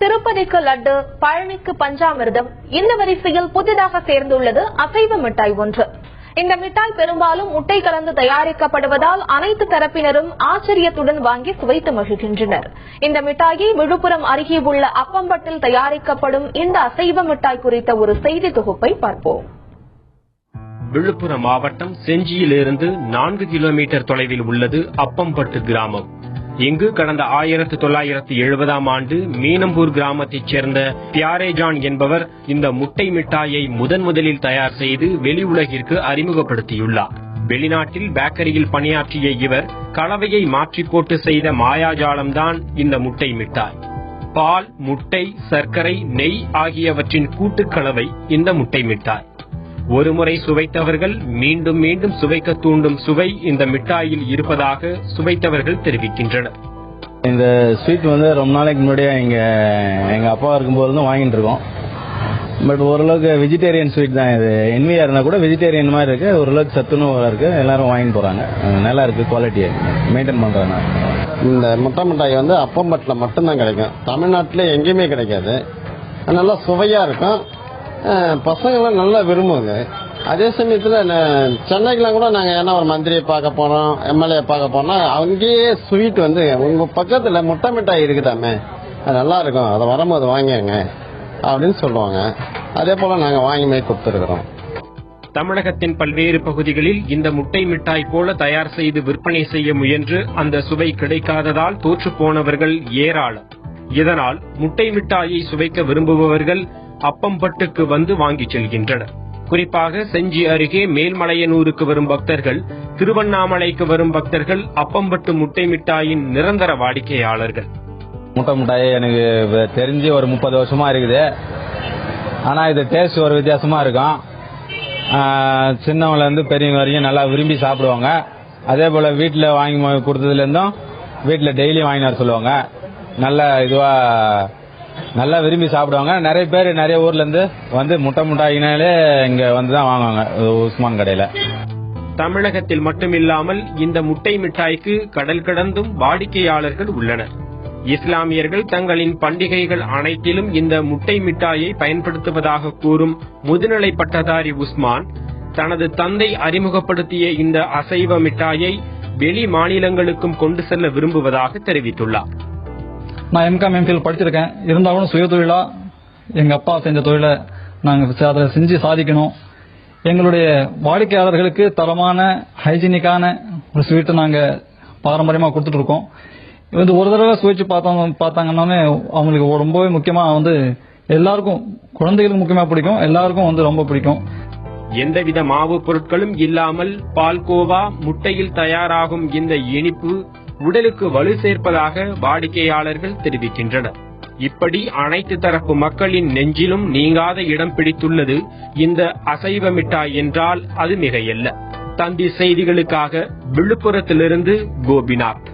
திருப்பதிக்கு லட்டு, பழனிக்கு பஞ்சாமிர்தம், இந்த வரிசையில் புதிதாக சேர்ந்துள்ளது அசைவ மிட்டாய் ஒன்று. இந்த மிட்டாய் பெரும்பாலும் முட்டை கலந்து தயாரிக்கப்படுவதால் அனைத்து தரப்பினரும் ஆச்சரியத்துடன் வாங்கி சுவைத்து மகிழ்கின்றனர். இந்த மிட்டாயை விழுப்புரம் அருகே உள்ள அப்பம்பட்டில் தயாரிக்கப்படும் இந்த அசைவ மிட்டாய் குறித்த ஒரு செய்தி தொகுப்பை பார்ப்போம். விழுப்புரம் மாவட்டம் செஞ்சியிலிருந்து 4 கிலோமீட்டர் தொலைவில் உள்ளது அப்பம்பட்டு கிராமம். இங்கு கடந்த 1970ஆம் ஆண்டு மீனம்பூர் கிராமத்தைச் சேர்ந்த பியாரேஜான் என்பவர் இந்த முட்டை மிட்டாயை முதலில் தயார் செய்து வெளி உலகிற்கு அறிமுகப்படுத்தியுள்ளார். வெளிநாட்டில் பேக்கரியில் பணியாற்றிய இவர் கலவையை மாற்றி போட்டு செய்த மாயாஜாலம்தான் இந்த முட்டை மிட்டாய். பால், முட்டை, சர்க்கரை, நெய் ஆகியவற்றின் கூட்டுக்கலவை இந்த முட்டை மிட்டாய். ஒருமுறை சுவைத்தவர்கள் மீண்டும் மீண்டும் சுவைக்க தூண்டும் சுவை இந்த மிட்டாயில் இருப்பதாக சுவைத்தவர்கள் தெரிவிக்கின்றனர். இந்த ஸ்வீட் ரொம்ப நாளைக்கு முன்னாடியே எங்க அப்பா இருக்கும்போது வாங்கிட்டு இருக்கோம். பட் ஓரளவுக்கு வெஜிடேரியன் ஸ்வீட் தான் இது. என்விஆர்னா கூட வெஜிடேரியன் மாதிரி இருக்கு, ஓரளவுக்கு சத்துணவு இருக்கு, எல்லாரும் வாங்கிட்டு போறாங்க. நல்லா இருக்கு, குவாலிட்டியை மெயின்டைன் பண்றாங்க. இந்த முட்டை மிட்டாய் அப்பம்பட்டில் மட்டும்தான் கிடைக்கும், தமிழ்நாட்டில் எங்கேயுமே கிடைக்காது. நல்லா சுவையா இருக்கும், பசங்களாம் நல்லா விரும்புவாங்க. அதே சமயத்தில் சென்னைக்கெல்லாம் கூட நாங்கள் ஒரு மந்திரியை பார்க்க போனோம், எம்எல்ஏ பார்க்க போனோம், அங்கேயே ஸ்வீட் உங்க பக்கத்தில் முட்டை மிட்டாய் இருக்குதாமே, அது நல்லா இருக்கும், அதை வரும்போது வாங்கிங்க அப்படின்னு சொல்லுவாங்க. அதே போல நாங்கள் வாங்கி கொடுத்துருக்கிறோம். தமிழகத்தின் பல்வேறு பகுதிகளில் இந்த முட்டை மிட்டாய் போல தயார் செய்து விற்பனை செய்ய முயன்று அந்த சுவை கிடைக்காததால் தோற்று போனவர்கள் ஏராளம். இதனால் முட்டை மிட்டாயை சுவைக்க விரும்புபவர்கள் அப்பம்பட்டுக்கு வந்து வாங்கி செல்கின்றனர். குறிப்பாக செஞ்சி அருகே மேல்மலையனூருக்கு வரும் பக்தர்கள், திருவண்ணாமலைக்கு வரும் பக்தர்கள் அப்பம்பட்டு முட்டை மிட்டாயின் நிரந்தர வாடிக்கையாளர்கள். முட்டை மிட்டாய் எனக்கு தெரிஞ்சு ஒரு 30 வருஷமா இருக்குது. ஆனா இது டேஸ்ட் ஒரு வித்தியாசமா இருக்கும். சின்னவங்கள இருந்து பெரியவங்க வரைக்கும் நல்லா விரும்பி சாப்பிடுவாங்க. அதே போல வீட்டில் வாங்கி கொடுத்ததுல இருந்தும் வீட்டில் டெய்லி வாங்கி வர சொல்லுவாங்க. நல்ல இதுவா நல்லா விரும்பி சாப்பிடுவாங்க. நிறைய பேர் நிறைய ஊர்ல இருந்து முட்டை மிட்டாயினாலே இங்க வந்துதான் வாங்குவாங்க உஸ்மான் கடையில. தமிழகத்தில் மட்டுமில்லாமல் இந்த முட்டை மிட்டாய்க்கு கடல் கடந்தும் வாடிக்கையாளர்கள் உள்ளனர். இஸ்லாமியர்கள் தங்களின் பண்டிகைகள் அனைத்திலும் இந்த முட்டை மிட்டாயை பயன்படுத்துவதாக கூறும் முதுநிலை பட்டதாரி உஸ்மான் தனது தந்தை அறிமுகப்படுத்திய இந்த அசைவ மிட்டாயை வெளி மாநிலங்களுக்கும் கொண்டு செல்ல விரும்புவதாக தெரிவித்துள்ளார். நான் எம்காம் எம்பிஎல் படிச்சிருக்கேன். இருந்தாலும் சுய தொழிலா எங்க அப்பா செஞ்ச தொழிலை நாங்கள் அதை செஞ்சு சாதிக்கணும். எங்களுடைய வாடிக்கையாளர்களுக்கு தரமான ஹைஜீனிக்கான ஒரு ஸ்வீட்டை நாங்கள் பாரம்பரியமாக கொடுத்துட்டு இருக்கோம். இது ஒரு தடவை சுவைச்சு பார்த்தாங்கன்னாலே அவங்களுக்கு ரொம்பவே முக்கியமா எல்லாருக்கும், குழந்தைகளுக்கு முக்கியமா பிடிக்கும், எல்லாருக்கும் ரொம்ப பிடிக்கும். எந்தவித மாவு பொருட்களும் இல்லாமல் பால்கோவா, முட்டையில் தயாராகும் இந்த இனிப்பு உடலுக்கு வலு சேர்ப்பதாக வாடிக்கையாளர்கள் தெரிவிக்கின்றனர். இப்படி அனைத்து தரப்பு மக்களின் நெஞ்சிலும் நீங்காத இடம் பிடித்துள்ளது இந்த அசைவ மிட்டாய் என்றால் அது மிகையல்ல. தந்தி செய்திகளுக்காக விழுப்புரத்திலிருந்து கோபிநாத்.